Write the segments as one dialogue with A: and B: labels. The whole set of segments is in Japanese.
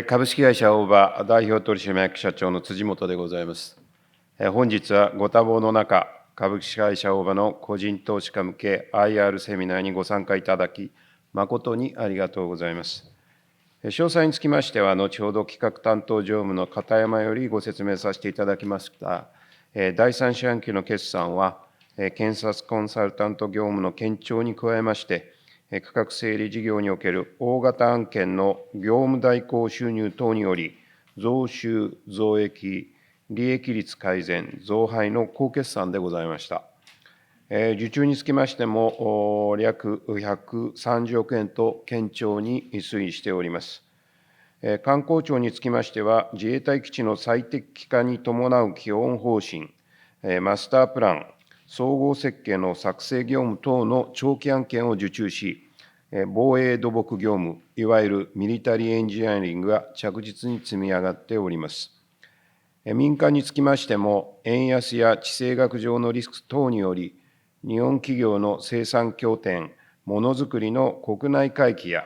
A: 株式会社大場代表取締役社長の辻本でございます。本日はご多忙の中、株式会社大場の個人投資家向け IR セミナーにご参加いただき、誠にありがとうございます。詳細につきましては、後ほど企画担当常務の片山よりご説明させていただきますが、第三四半期の決算は、検察コンサルタント業務の堅調に加えまして、価格整理事業における大型案件の業務代行収入等により、増収、増益、利益率改善、増配の好決算でございました。受注につきましても、約130億円と堅調に推移しております。観光庁につきましては、自衛隊基地の最適化に伴う基本方針、マスタープラン、総合設計の作成業務等の長期案件を受注し、防衛土木業務、いわゆるミリタリーエンジニアリングが着実に積み上がっております。民間につきましても、円安や地政学上のリスク等により、日本企業の生産拠点、ものづくりの国内回帰や、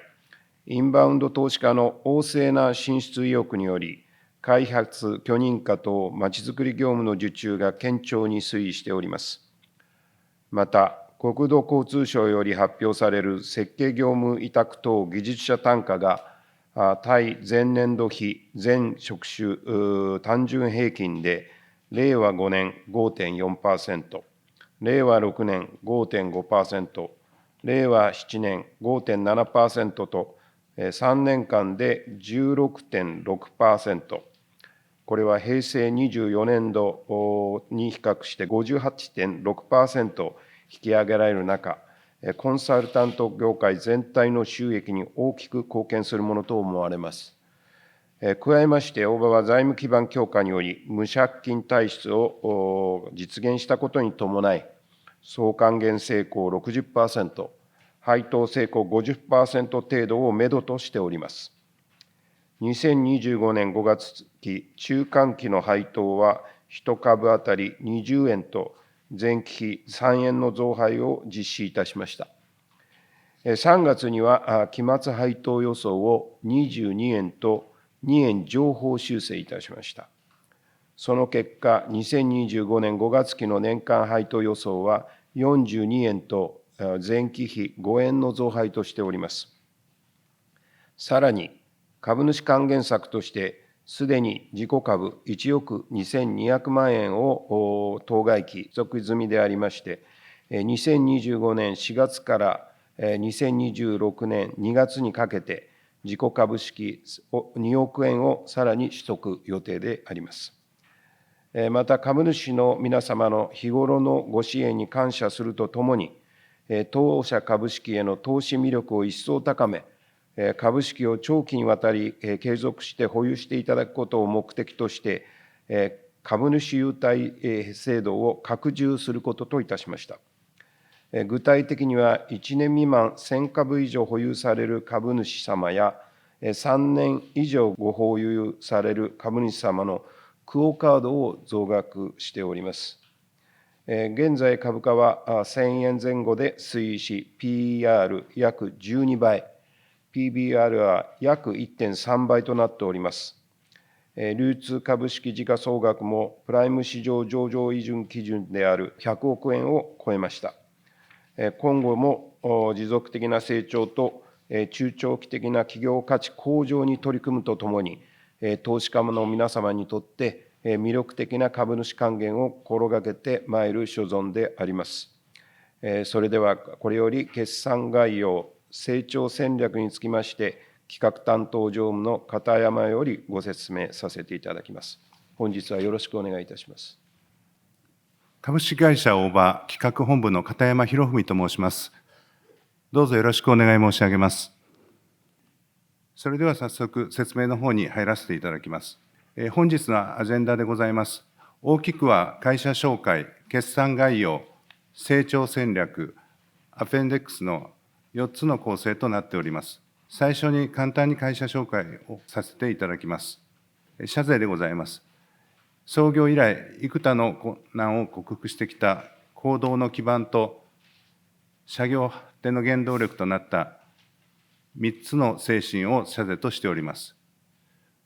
A: インバウンド投資家の旺盛な進出意欲により、開発、許認可等まちづくり業務の受注が堅調に推移しております。また、国土交通省より発表される設計業務委託等技術者単価が、対前年度比全職種単純平均で、令和5年 5.4%、令和6年 5.5%、令和7年 5.7% と、3年間で 16.6%、これは平成24年度に比較して 58.6% 引き上げられる中、コンサルタント業界全体の収益に大きく貢献するものと思われます。加えまして、大場は財務基盤強化により、無借金体質を実現したことに伴い、総還元成功 60%、配当成功 50% 程度をめどとしております。2025年5月期中間期の配当は、1株当たり20円と、前期比3円の増配を実施いたしました。3月には、期末配当予想を22円と2円上方修正いたしました。その結果、2025年5月期の年間配当予想は42円と前期比5円の増配としております。さらに、株主還元策として、すでに自己株1億2200万円を当該期取得済みでありまして、2025年4月から2026年2月にかけて、自己株式2億円をさらに取得予定であります。また、株主の皆様の日頃のご支援に感謝するとともに、当社株式への投資魅力を一層高め、株式を長期にわたり継続して保有していただくことを目的として、株主優待制度を拡充することといたしました。具体的には、1年未満1000株以上保有される株主様や、3年以上ご保有される株主様のクオカードを増額しております。現在、株価は1000円前後で推移し、PER 約12倍、PBR は約 1.3 倍となっております。流通株式時価総額もプライム市場上場基準である100億円を超えました。今後も持続的な成長と中長期的な企業価値向上に取り組むとともに、投資家の皆様にとって魅力的な株主還元を心がけてまいる所存であります。それでは、これより決算概要、成長戦略につきまして、企画担当常務の片山よりご説明させていただきます。本日はよろしくお願いいたします。
B: 株式会社大場企画本部の片山博文と申します。どうぞよろしくお願い申し上げます。それでは早速説明の方に入らせていただきます。本日のアジェンダでございます。大きくは会社紹介、決算概要、成長戦略、アペンデックスの4つの構成となっております。最初に簡単に会社紹介をさせていただきます。社税でございます。創業以来、幾多の困難を克服してきた行動の基盤と、社業発展の原動力となった3つの精神を社税としております。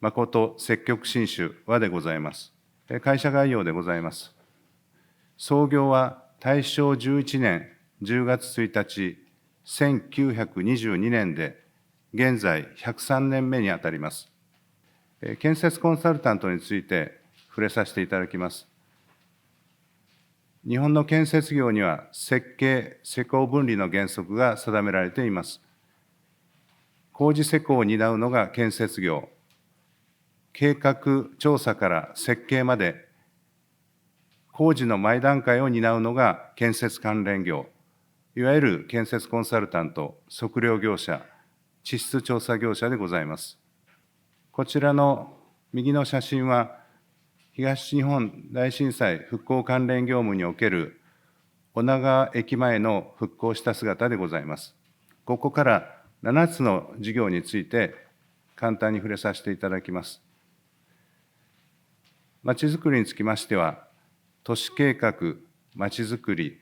B: 誠積極新種和でございます。会社概要でございます。創業は大正11年10月1日、1922年で、現在103年目にあたります。建設コンサルタントについて触れさせていただきます。日本の建設業には設計・施工分離の原則が定められています。工事施工を担うのが建設業、計画調査から設計まで工事の前段階を担うのが建設関連業、いわゆる建設コンサルタント、測量業者、地質調査業者でございます。こちらの右の写真は、東日本大震災復興関連業務における女川駅前の復興した姿でございます。ここから7つの事業について簡単に触れさせていただきます。まちづくりにつきましては、都市計画、まちづくり、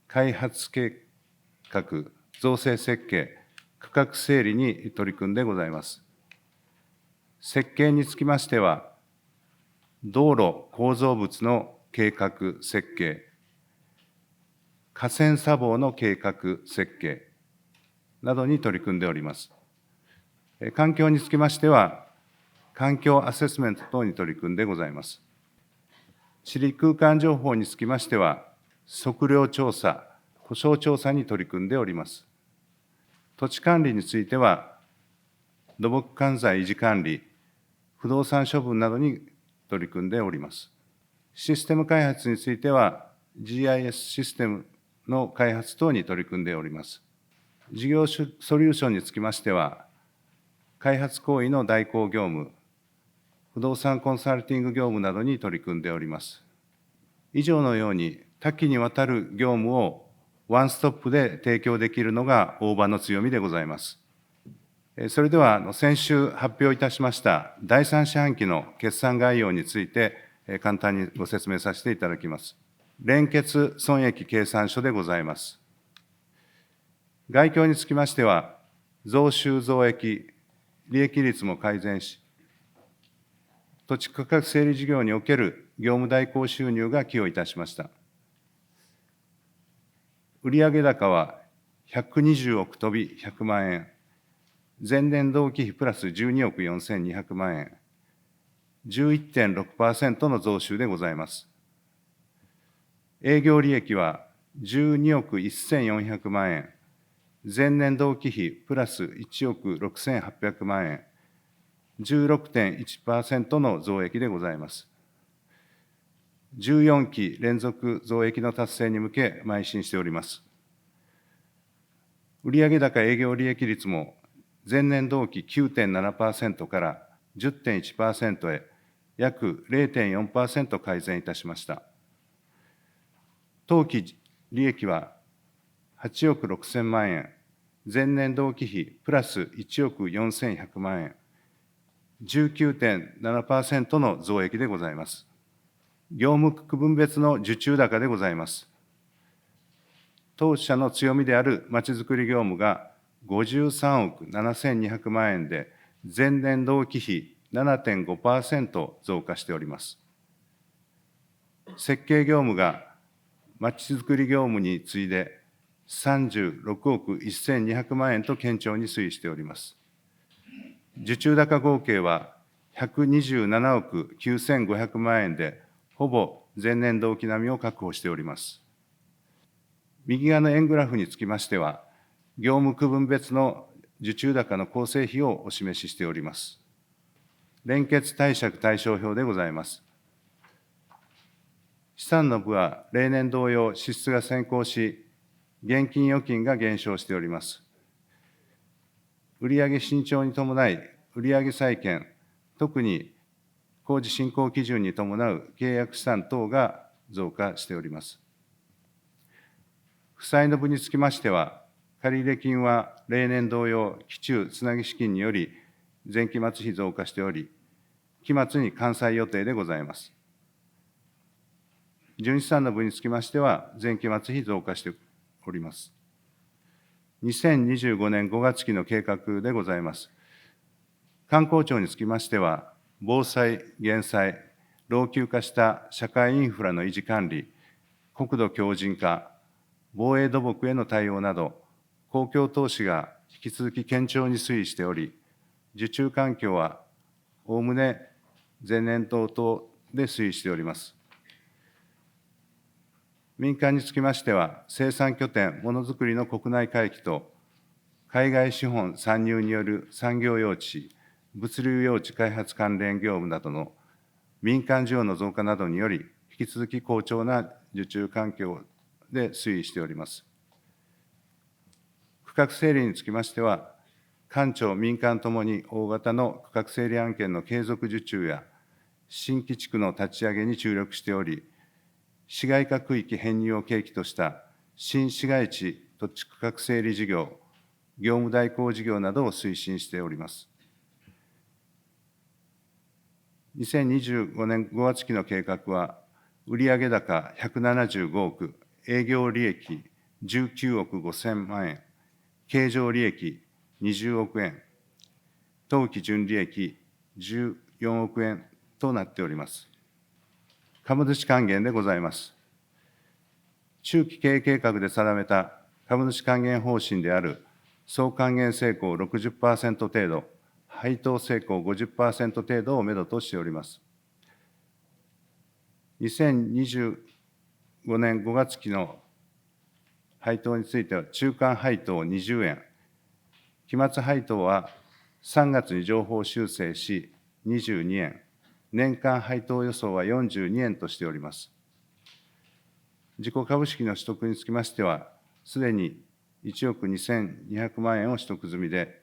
B: 開発計画、造成設計、区画整理に取り組んでございます。設計につきましては、道路構造物の計画設計、河川砂防の計画設計などに取り組んでおります。環境につきましては、環境アセスメント等に取り組んでございます。地理空間情報につきましては、測量調査、保証調査に取り組んでおります。土地管理については、土木管財維持管理、不動産処分などに取り組んでおります。システム開発については、GIS システムの開発等に取り組んでおります。事業ソリューションにつきましては、開発行為の代行業務、不動産コンサルティング業務などに取り組んでおります。以上のように、多岐にわたる業務をワンストップで提供できるのが大場の強みでございます。それでは、先週発表いたしました第3四半期の決算概要について、簡単にご説明させていただきます。連結損益計算書でございます。概況につきましては、増収増益、利益率も改善し、土地区画整理事業における業務代行収入が寄与いたしました。売上高は120億飛び100万円、前年同期比プラス12億4200万円、11.6% の増収でございます。営業利益は12億1400万円、前年同期比プラス1億6800万円、16.1% の増益でございます。14期連続増益の達成に向け邁進しております。売上高営業利益率も前年同期 9.7% から 10.1% へ約 0.4% 改善いたしました。当期利益は8億6000万円、前年同期比プラス1億4100万円、19.7% の増益でございます。業務区分別の受注高でございます。当社の強みであるまちづくり業務が53億7200万円で、前年同期比 7.5% 増加しております。設計業務がまちづくり業務に次いで36億1200万円と堅調に推移しております。受注高合計は127億9500万円で、ほぼ前年同期並みを確保しております。右側の円グラフにつきましては、業務区分別の受注高の構成比をお示ししております。連結貸借対照表でございます。資産の部は例年同様支出が先行し、現金預金が減少しております。売上伸長に伴い、売上債権、特に工事進行基準に伴う契約資産等が増加しております。負債の部につきましては、借入金は例年同様、期中つなぎ資金により前期末比増加しており、期末に完済予定でございます。純資産の部につきましては、前期末比増加しております。2025年5月期の計画でございます。観光庁につきましては、防災・減災、老朽化した社会インフラの維持管理、国土強靭化、防衛土木への対応など、公共投資が引き続き堅調に推移しており、受注環境はおおむね前年同等で推移しております。民間につきましては、生産拠点、ものづくりの国内回帰と、海外資本参入による産業用地、物流用地開発関連業務などの民間需要の増加などにより、引き続き好調な受注環境で推移しております。区画整理につきましては、官庁、民間ともに大型の区画整理案件の継続受注や、新規地区の立ち上げに注力しており、市街化区域編入を契機とした新市街地土地区画整理事業、業務代行事業などを推進しております。2025年5月期の計画は、売上高175億、営業利益19億5000万円、経常利益20億円、当期純利益14億円となっております。株主還元でございます。中期経営計画で定めた株主還元方針である総還元成功 60% 程度、配当成功 50% 程度をめどとしております。2025年5月期の配当については、中間配当20円、期末配当は3月に上方修正し22円、年間配当予想は42円としております。自己株式の取得につきましては、すでに1億2200万円を取得済みで、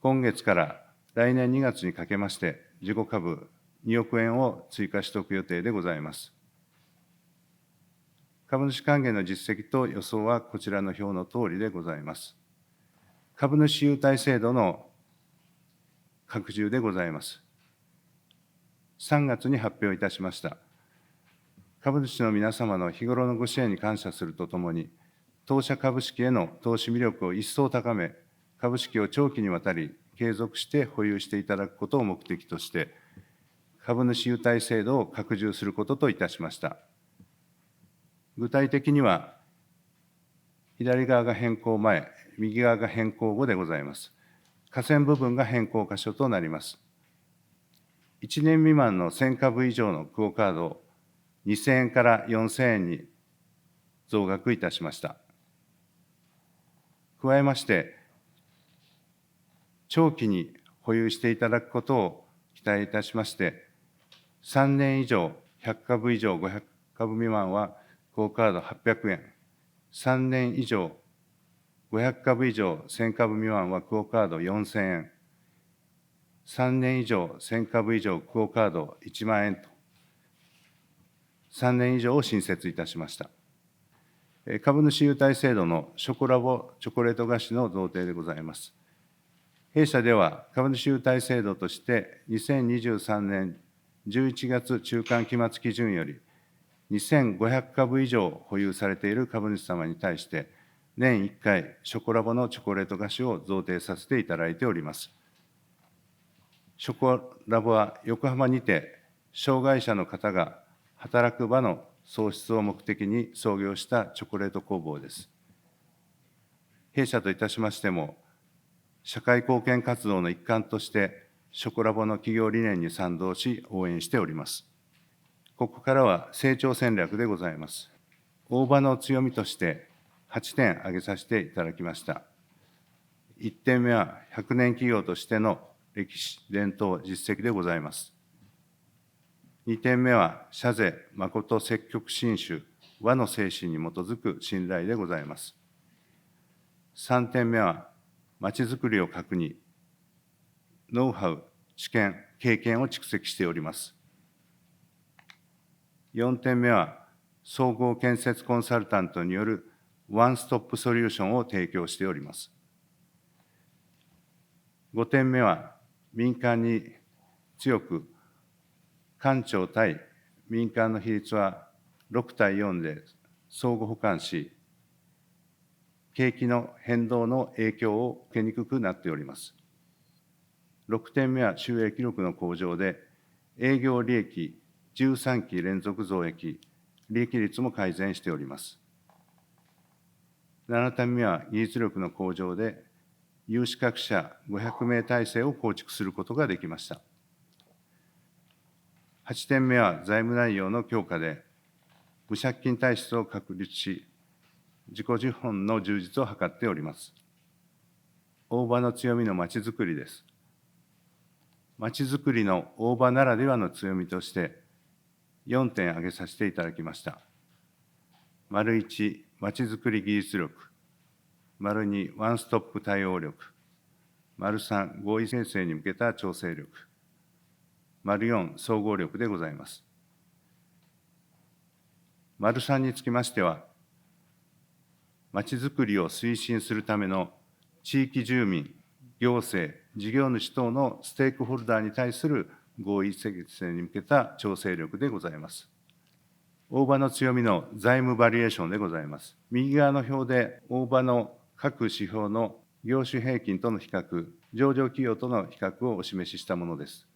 B: 今月から来年2月にかけまして、自己株2億円を追加取得予定でございます。株主還元の実績と予想はこちらの表のとおりでございます。株主優待制度の拡充でございます。3月に発表いたしました。株主の皆様の日頃のご支援に感謝するとともに、当社株式への投資魅力を一層高め、株式を長期にわたり継続して保有していただくことを目的として、株主優待制度を拡充することといたしました。具体的には、左側が変更前、右側が変更後でございます。下線部分が変更箇所となります。1年未満の1000株以上のクオ・カードを2000円から4000円に増額いたしました。加えまして、長期に保有していただくことを期待いたしまして、3年以上100株以上500株未満はクオ・カード800円、3年以上500株以上1000株未満はクオ・カード4000円、3年以上1000株以上クオ・カード1万円と、3年以上を新設いたしました。株主優待制度のショコラボチョコレート菓子の贈呈でございます。弊社では株主優待制度として、2023年11月中間期末基準より、2500株以上保有されている株主様に対して、年1回、ショコラボのチョコレート菓子を贈呈させていただいております。ショコラボは横浜にて、障害者の方が働く場の創出を目的に創業したチョコレート工房です。弊社といたしましても、社会貢献活動の一環として、ショコラボの企業理念に賛同し、応援しております。ここからは成長戦略でございます。大場の強みとして8点挙げさせていただきました。1点目は100年企業としての歴史、伝統、実績でございます。2点目は社是、誠、積極信守、和の精神に基づく信頼でございます。3点目はまちづくりを核に、ノウハウ、知見、経験を蓄積しております。4点目は、総合建設コンサルタントによるワンストップソリューションを提供しております。5点目は、民間に強く、官庁対民間の比率は6対4で相互補完し、景気の変動の影響を受けにくくなっております。6点目は収益力の向上で、営業利益13期連続増益、利益率も改善しております。7点目は技術力の向上で、有資格者500名体制を構築することができました。8点目は財務内容の強化で、無借金体質を確立し、自己資本の充実を図っております。大場の強みのまちづくりです。まちづくりの大場ならではの強みとして、4点挙げさせていただきました。丸1、まちづくり技術力。丸2、ワンストップ対応力。丸3、合意形成に向けた調整力。丸4、総合力でございます。丸3につきましては、まちづくりを推進するための地域住民、行政、事業主等のステークホルダーに対する合意形成に向けた調整力でございます。大場の強みの財務バリエーションでございます。右側の表で大場の各指標の業種平均との比較、上場企業との比較をお示ししたものです。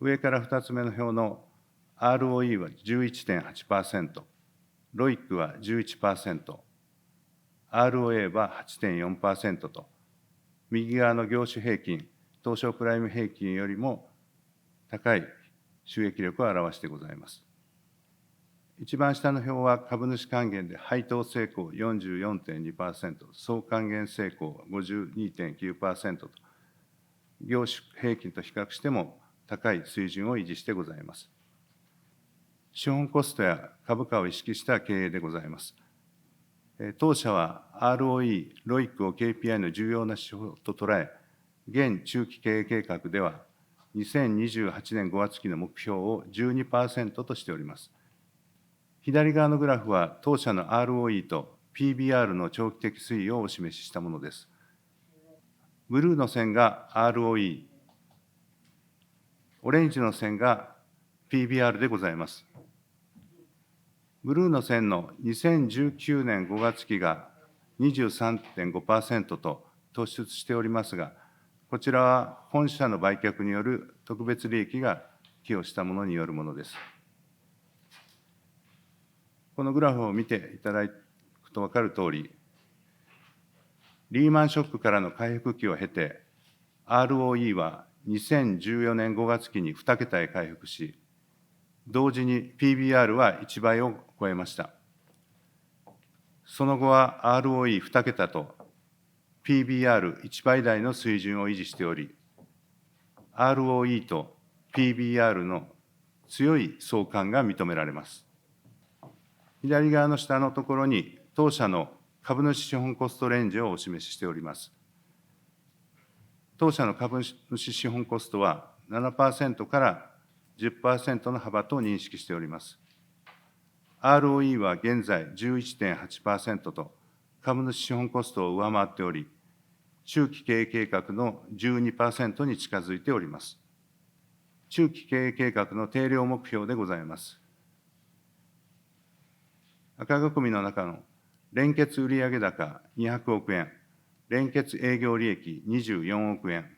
B: 上から2つ目の表の ROE は 11.8%、ROIC は 11%、ROA は 8.4% と、右側の業種平均、東証プライム平均よりも高い収益力を表してございます。一番下の表は株主還元で配当成功 44.2%、総還元成功 52.9% と、業種平均と比較しても高い水準を維持してございます。資本コストや株価を意識した経営でございます。当社は ROE、ROIC を KPI の重要な指標と捉え、現中期経営計画では、2028年5月期の目標を 12% としております。左側のグラフは、当社の ROE と PBR の長期的推移をお示ししたものです。ブルーの線が ROE、オレンジの線が PBR でございます。ブルーの線の2019年5月期が 23.5% と突出しておりますが、こちらは本社の売却による特別利益が寄与したものによるものです。このグラフを見ていただくと分かるとおり、リーマンショックからの回復期を経て、ROE は2014年5月期に2桁へ回復し、同時に PBR は1倍を超えました。その後は ROE2 桁と PBR1 倍台の水準を維持しており、ROE と PBR の強い相関が認められます。左側の下のところに、当社の株主資本コストレンジをお示ししております。当社の株主資本コストは 7% から 10% の幅と認識しております。ROE は現在 11.8% と株主資本コストを上回っており、中期経営計画の 12% に近づいております。中期経営計画の定量目標でございます。赤囲みの中の連結売上高200億円、連結営業利益24億円、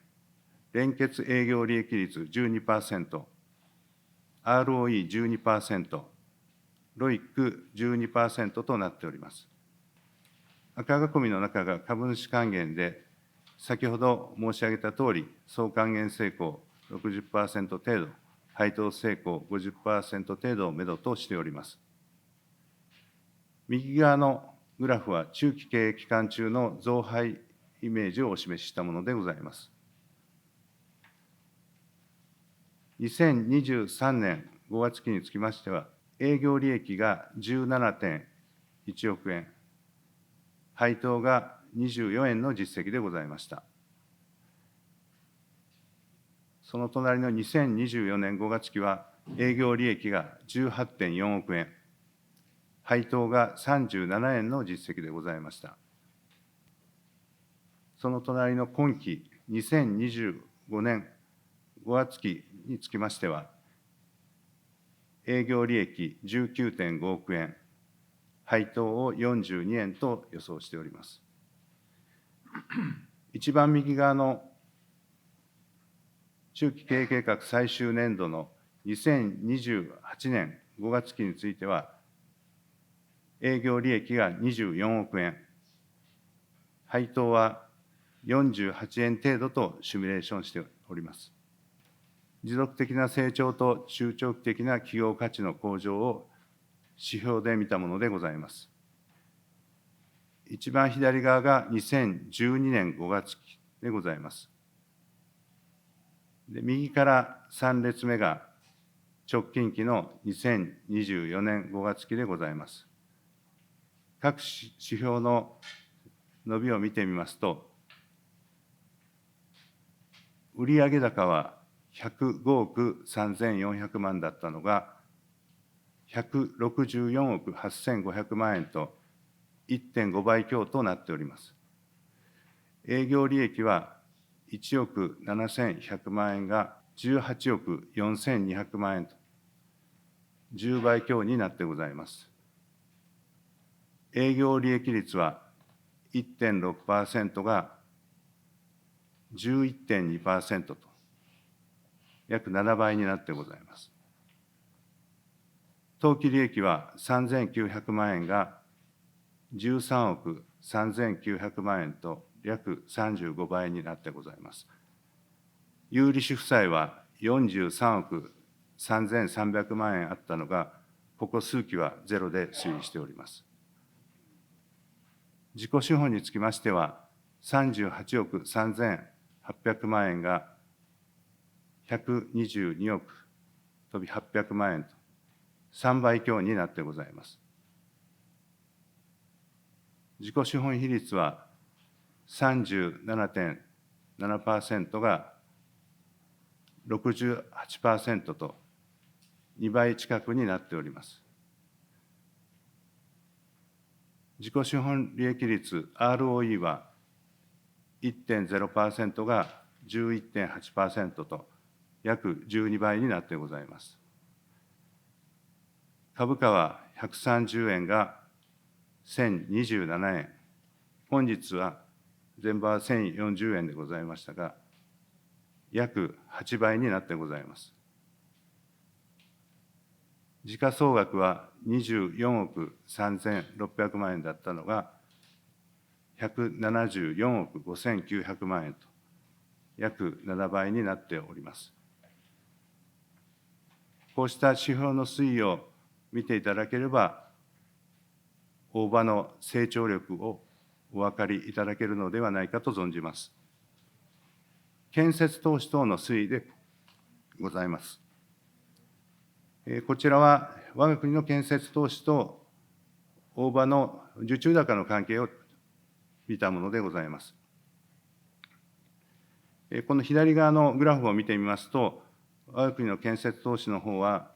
B: 連結営業利益率 12%、ROE12%、ROIC12% となっております。赤囲みの中が株主還元で、先ほど申し上げたとおり、総還元成功 60% 程度、配当成功 50% 程度をめどとしております。右側のグラフは中期経営期間中の増配イメージをお示ししたものでございます。2023年5月期につきましては、営業利益が 17.1 億円、配当が24円の実績でございました。その隣の2024年5月期は、営業利益が 18.4 億円、配当が37円の実績でございました。その隣の今期2025年5月期につきましては、営業利益 19.5 億円、配当を42円と予想しております。一番右側の中期経営計画最終年度の2028年5月期については、営業利益が24億円、配当は48円程度とシミュレーションしております。持続的な成長と中長期的な企業価値の向上を指標で見たものでございます。一番左側が2012年5月期でございます。で、右から3列目が直近期の2024年5月期でございます。各指標の伸びを見てみますと、売上高は105億3400万だったのが、164億8500万円と 1.5 倍強となっております。営業利益は1億7100万円が18億4200万円と10倍強になってございます。営業利益率は 1.6% が 11.2% と約7倍になってございます。当期利益は3900万円が13億3900万円と約35倍になってございます。有利子負債は43億3300万円あったのが、ここ数期はゼロで推移しております。自己資本につきましては、38億3800万円が122億飛び800万円と3倍強になってございます。自己資本比率は 37.7% が 68% と2倍近くになっております。自己資本利益率 ROE は 1.0% が 11.8% と約12倍になってございます。株価は130円が1027円、本日は前場は1040円でございましたが、約8倍になってございます。時価総額は24億3600万円だったのが、174億5900万円と、約7倍になっております。こうした指標の推移を見ていただければ、大場の成長力をお分かりいただけるのではないかと存じます。建設投資等の推移でございます。こちらは我が国の建設投資と大場の受注高の関係を見たものでございます。この左側のグラフを見てみますと、我が国の建設投資の方は、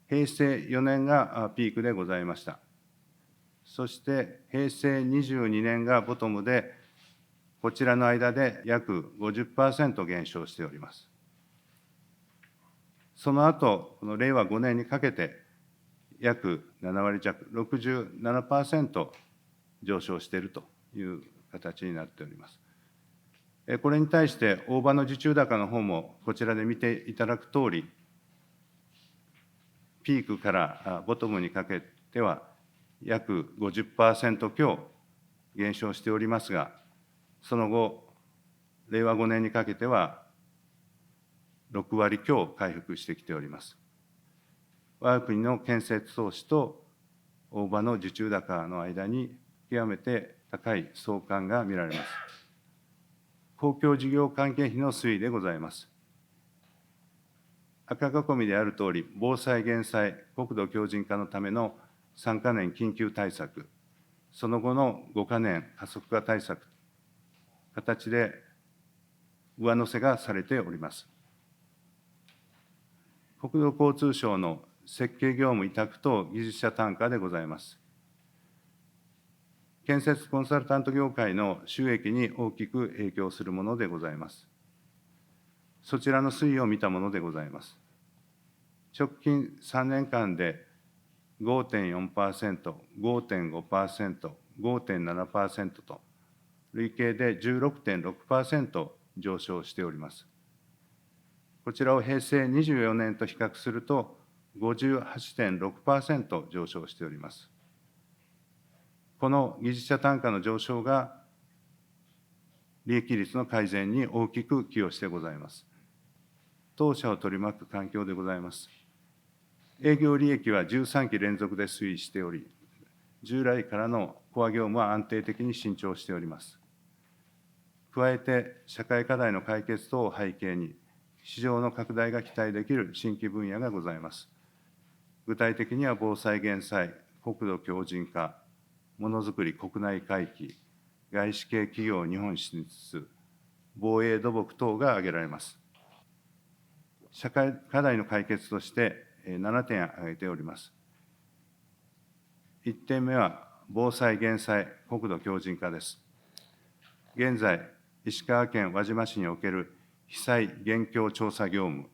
B: 平成4年がピークでございました。そして平成22年がボトムで、こちらの間で約 50% 減少しております。その後、この令和5年にかけて、約7割弱、67% 上昇しているという形になっております。これに対して、大場の受注高の方も、こちらで見ていただくとおり、ピークからボトムにかけては、約 50% 強減少しておりますが、その後、令和5年にかけては、6割強回復してきております。我が国の建設投資と大場の受注高の間に極めて高い相関が見られます。公共事業関係費の推移でございます。赤囲みであるとおり、防災・減災、国土強靭化のための3か年緊急対策、その後の5か年加速化対策、形で上乗せがされております。国土交通省の設計業務委託等技術者単価でございます。建設コンサルタント業界の収益に大きく影響するものでございます。そちらの推移を見たものでございます。直近3年間で 5.4%、5.5%、5.7% と、累計で 16.6% 上昇しております。こちらを平成24年と比較すると、58.6% 上昇しております。この技術者単価の上昇が、利益率の改善に大きく寄与してございます。当社を取り巻く環境でございます。営業利益は13期連続で推移しており、従来からのコア業務は安定的に伸長しております。加えて、社会課題の解決等を背景に、市場の拡大が期待できる新規分野がございます。具体的には防災・減災、国土強靭化、ものづくり国内回帰、外資系企業日本進出、防衛土木等が挙げられます。社会課題の解決として7点挙げております。1点目は、防災・減災、国土強靭化です。現在、石川県輪島市における被災現況調査業務、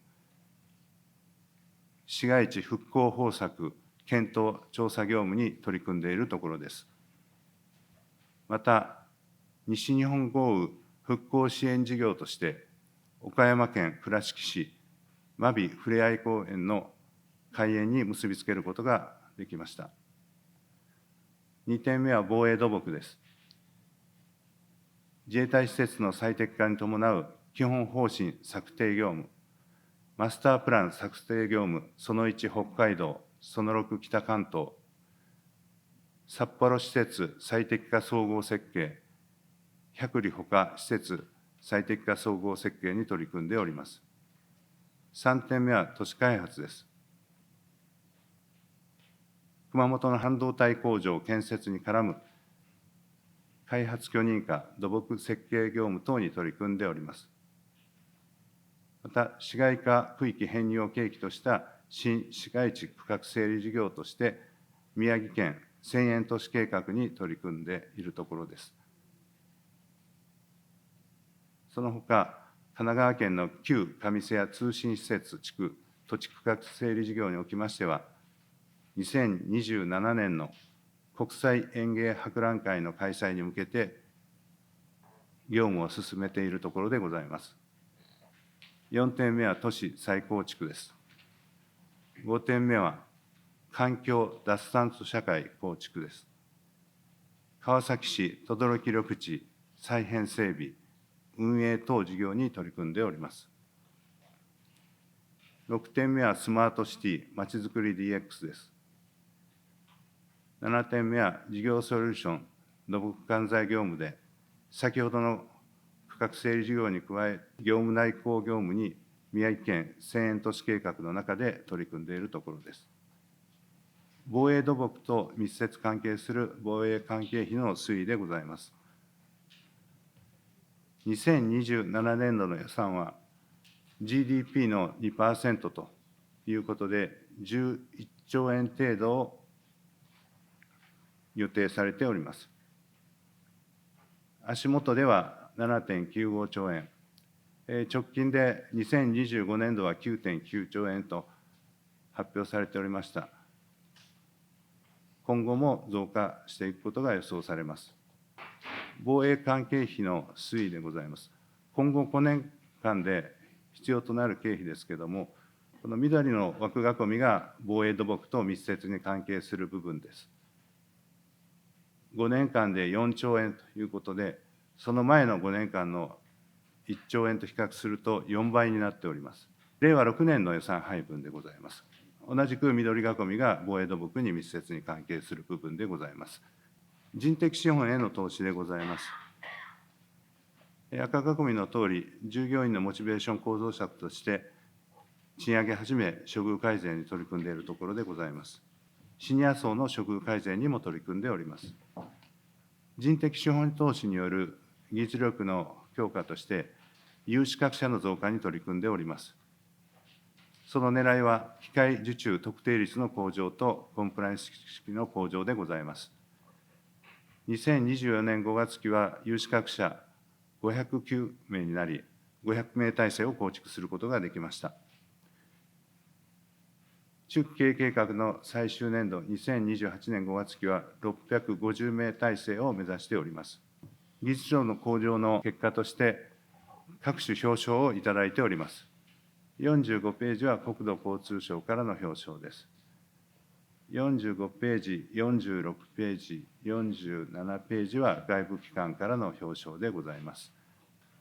B: 市街地復興方策検討調査業務に取り組んでいるところです。また、西日本豪雨復興支援事業として、岡山県倉敷市真備ふれあい公園の開園に結びつけることができました。2点目は防衛土木です。自衛隊施設の最適化に伴う基本方針策定業務、マスタープラン策定業務、その1北海道、その6北関東、札幌施設最適化総合設計、百里ほか施設最適化総合設計に取り組んでおります。3点目は都市開発です。熊本の半導体工場建設に絡む開発許認可、土木設計業務等に取り組んでおります。また、市街化区域編入を契機とした新市街地区画整理事業として、宮城県千円都市計画に取り組んでいるところです。そのほか、神奈川県の旧上瀬谷通信施設地区土地区画整理事業におきましては、2027年の国際園芸博覧会の開催に向けて、業務を進めているところでございます。4点目は都市再構築です。5点目は環境脱炭素社会構築です。川崎市等々力緑地再編整備、運営等事業に取り組んでおります。6点目はスマートシティまちづくり DX です。7点目は事業ソリューション土木管財業務で、先ほどの区画整理事業に加え、業務内向業務に宮城県千円都市計画の中で取り組んでいるところです。防衛土木と密接関係する防衛関係費の推移でございます。2027年度の予算は GDP の 2% ということで、11兆円程度を予定されております。足元では 7.95 兆円、直近で2025年度は 9.9 兆円と発表されておりました。今後も増加していくことが予想されます。防衛関係費の推移でございます。今後5年間で必要となる経費ですけれども、この緑の枠囲みが防衛土木と密接に関係する部分です。5年間で4兆円ということで、その前の5年間の1兆円と比較すると4倍になっております。令和6年の予算配分でございます。同じく緑囲みが防衛土木に密接に関係する部分でございます。人的資本への投資でございます。赤囲みのとおり、従業員のモチベーション向上策として、賃上げはじめ処遇改善に取り組んでいるところでございます。シニア層の処遇改善にも取り組んでおります。人的資本投資による技術力の強化として、有資格者の増加に取り組んでおります。その狙いは、機械受注特定率の向上とコンプライアンス意識の向上でございます。2024年5月期は有資格者509名になり、500名体制を構築することができました。中期経営計画の最終年度、2028年5月期は650名体制を目指しております。技術上の向上の結果として、各種表彰をいただいております。45ページは国土交通省からの表彰です。45ページ、46ページ、47ページは外部機関からの表彰でございます。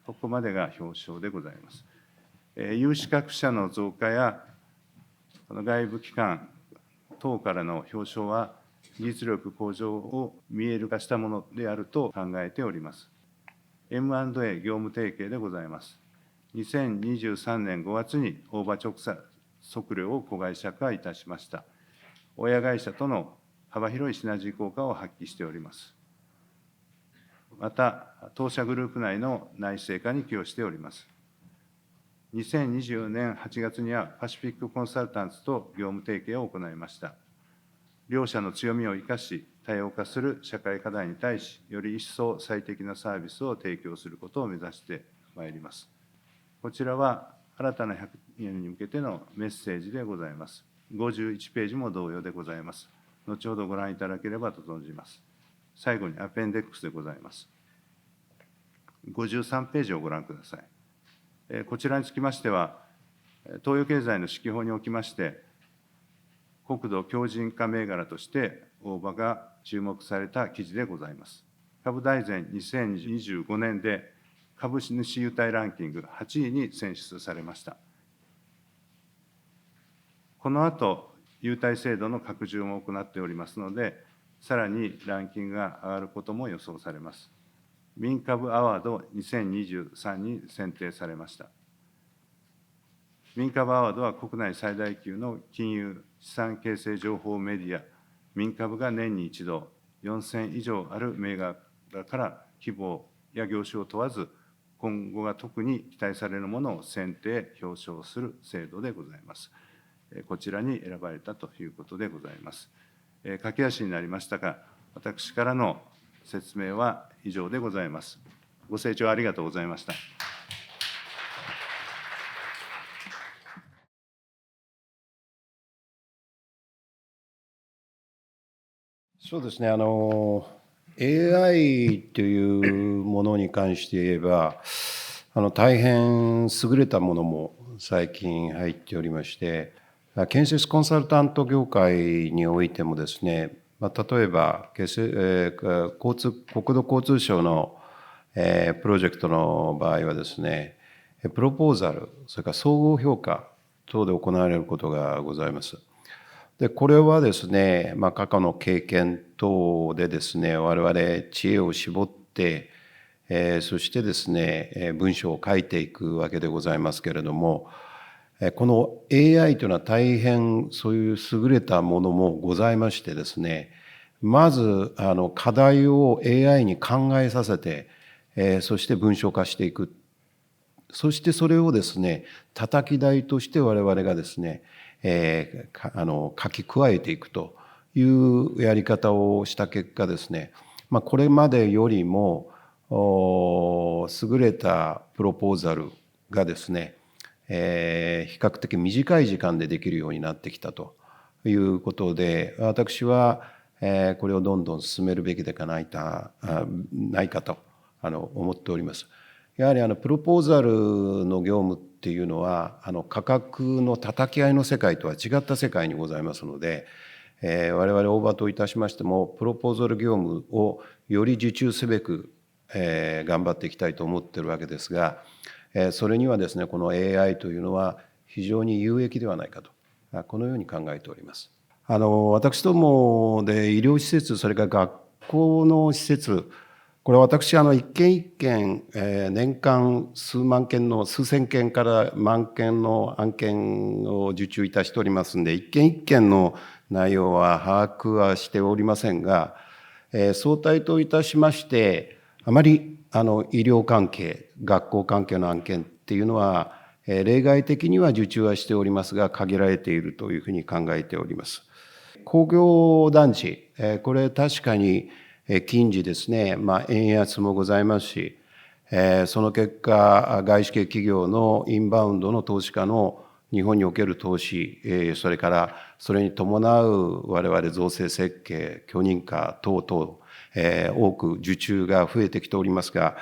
B: ここまでが表彰でございます。有資格者の増加や、この外部機関等からの表彰は、技術力向上を見える化したものであると考えております。M&A 業務提携でございます。2023年5月に大場直測量を子会社化いたしました。親会社との幅広いシナジー効果を発揮しております。また、当社グループ内の内製化に寄与しております。2024年8月にはパシフィックコンサルタンツと業務提携を行いました。両社の強みを生かし、多様化する社会課題に対し、より一層最適なサービスを提供することを目指してまいります。こちらは新たな100年に向けてのメッセージでございます。51ページも同様でございます。後ほどご覧いただければと存じます。最後にアペンデックスでございます。53ページをご覧ください。こちらにつきましては、東洋経済の指揮法におきまして、国土強靭化銘柄として大場が注目された記事でございます。株大全2025年で株主優待ランキング8位に選出されました。この後、優待制度の拡充も行っておりますので、さらにランキングが上がることも予想されます。民株アワード2023に選定されました。民株アワードは国内最大級の金融資産形成情報メディア、民株が年に一度4000以上ある銘柄から規模や業種を問わず、今後が特に期待されるものを選定、表彰する制度でございます。こちらに選ばれたということでございます。駆け足になりましたが、私からの説明は以上でございます。ご清聴ありがとうございました。
A: そうですね、AI というものに関して言えば、大変優れたものも最近入っておりまして、建設コンサルタント業界においてもですね、例えば、国土交通省の、プロジェクトの場合はですね、プロポーザル、それから総合評価等で行われることがございます。で、これはですね、過去の経験等でですね、我々知恵を絞って、そしてですね、文章を書いていくわけでございますけれども、この AI というのは大変そういう優れたものもございましてですね、まず課題を AI に考えさせて、そして文章化していく。そしてそれをですね、叩き台として我々がですね、書き加えていくというやり方をした結果ですね、これまでよりも優れたプロポーザルがですね、比較的短い時間でできるようになってきたということで、私はこれをどんどん進めるべきではないかと思っております。やはりプロポーザルの業務っていうのは価格の叩き合いの世界とは違った世界にございますので、我々大場といたしましてもプロポーザル業務をより受注すべく頑張っていきたいと思っているわけですが、それにはですね、この AI というのは非常に有益ではないかと、このように考えております。私どもで医療施設、それから学校の施設、これ私一件一件、年間数千件から万件の案件を受注いたしておりますんで、一件一件の内容は把握はしておりませんが、総体といたしまして、あまり医療関係、学校関係の案件っていうのは、例外的には受注はしておりますが、限られているというふうに考えております。工業団地、これ確かに近時ですね、円安もございますし、その結果、外資系企業のインバウンドの投資家の日本における投資、それからそれに伴う我々造成設計、許認可等々、多く受注が増えてきておりますが、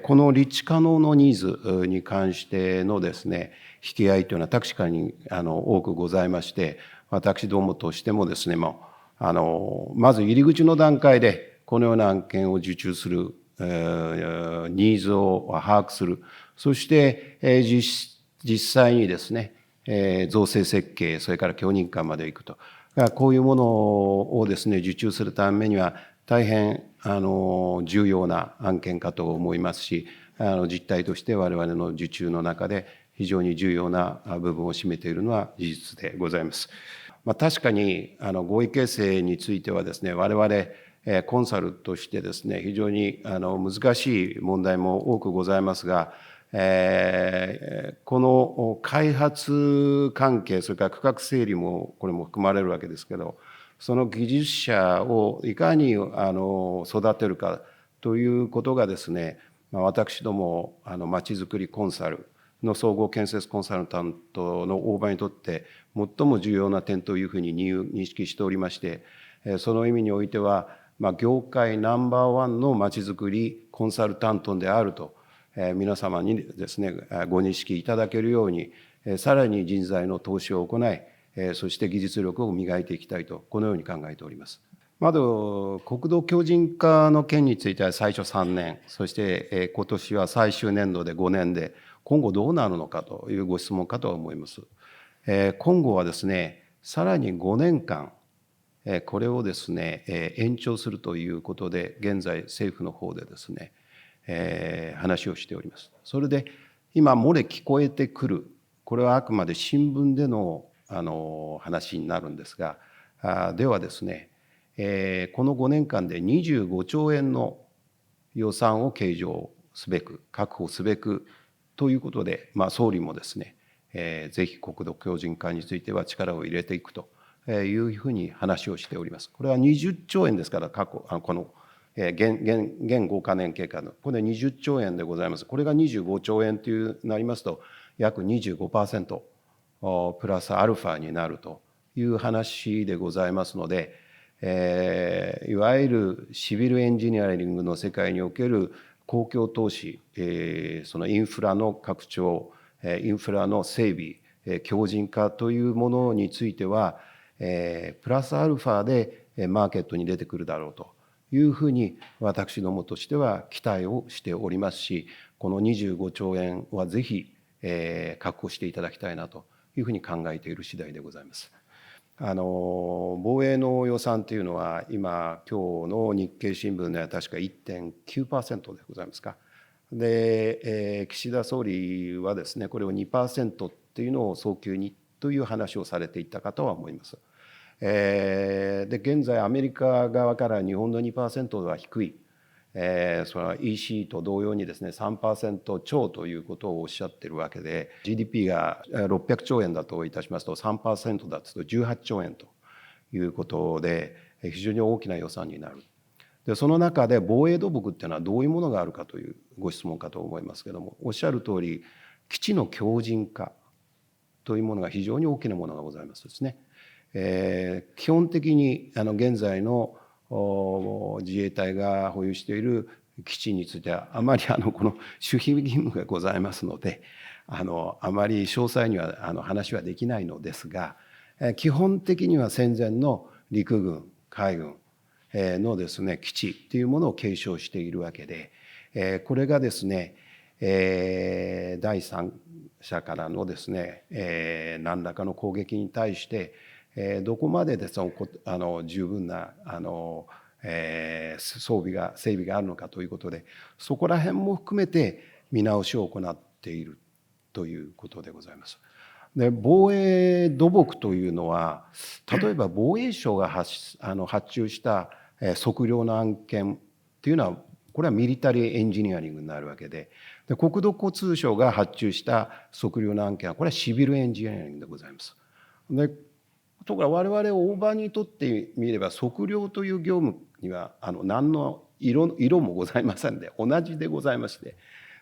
A: この立地可能のニーズに関してのですね、引き合いというのは確かに多くございまして、私どもとしてもですね、まず入り口の段階でこのような案件を受注するニーズを把握する。そして実際にですね、造成設計、それから許認可まで行くと。こういうものをですね、受注するためには大変重要な案件かと思いますし、実態として我々の受注の中で非常に重要な部分を占めているのは事実でございます。確かに合意形成についてはですね、我々コンサルとしてですね、非常に難しい問題も多くございますが、この開発関係、それから区画整理もこれも含まれるわけですけど、その技術者をいかに育てるかということがですね、私どもまちづくりコンサルの総合建設コンサルタントの大場にとって最も重要な点というふうに認識しておりまして、その意味においては、業界ナンバーワンのまちづくりコンサルタントであると、皆様にですね、ご認識いただけるように、さらに人材の投資を行い、そして技術力を磨いていきたいと、このように考えております。まず、国土強靭化の件については最初3年、そして今年は最終年度で5年で、今後どうなるのかというご質問かと思います。今後はですね、さらに5年間、これをですね、延長するということで、現在政府の方でですね、話をしております。それで今漏れ聞こえてくる、これはあくまで新聞での話になるんですが、ではですね、この5年間で25兆円の予算を計上すべく、確保すべくということで、総理もですね、ぜひ国土強靭化については力を入れていくというふうに話をしております。これは20兆円ですから、この現5カ年計画の、これ20兆円でございます。これが25兆円となりますと、約 25% プラスアルファになるという話でございますので、いわゆるシビルエンジニアリングの世界における公共投資、そのインフラの拡張、インフラの整備、強靭化というものについては、プラスアルファでマーケットに出てくるだろうというふうに私どもとしては期待をしておりますし、この25兆円はぜひ確保していただきたいなというふうに考えている次第でございます。防衛の予算というのは今日の日経新聞では確か 1.9% でございますか。で、岸田総理はですね、これを 2% っていうのを早急にという話をされていたかとは思います。で、現在アメリカ側から日本の 2% は低い、それは EC と同様にですね 3% 超ということをおっしゃってるわけで、 GDP が600兆円だといたしますと 3% だと18兆円ということで非常に大きな予算になる。でその中で防衛土木っていうのはどういうものがあるかというご質問かと思いますけども、おっしゃる通り基地の強靭化というものが非常に大きなものがございますですね。基本的に現在の自衛隊が保有している基地についてはあまりこの守秘義務がございますのであまり詳細には話はできないのですが、基本的には戦前の陸軍海軍のですね基地というものを継承しているわけで、これがですね第三者からのですね何らかの攻撃に対してどこまでで十分な整備があるのかということで、そこら辺も含めて見直しを行っているということでございます。で防衛土木というのは、例えば防衛省が発注した測量の案件っていうのは、これはミリタリーエンジニアリングになるわけで、国土交通省が発注した測量の案件はこれはシビルエンジニアリングでございます。でところが我々大場にとってみれば測量という業務には何の色もございませんで、同じでございまして、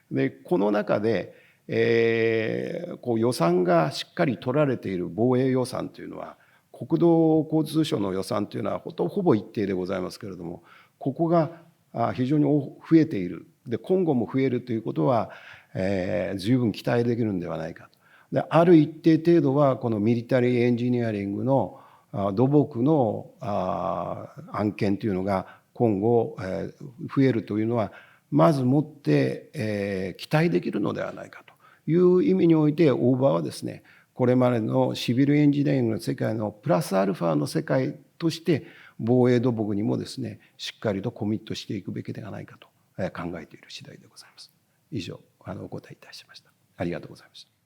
A: でこの中で、予算がしっかり取られている防衛予算というのは、国土交通省の予算というのはほぼ一定でございますけれども、ここが非常に増えている。で今後も増えるということは、十分期待できるのではないかと。である一定程度はこのミリタリーエンジニアリングの土木の案件というのが今後増えるというのはまずもって期待できるのではないかという意味において大場はですね、これまでのシビルエンジニアリングの世界のプラスアルファの世界として防衛土木にもですねしっかりとコミットしていくべきではないかと考えている次第でございます。以上お答えいたしました。ありがとうございました。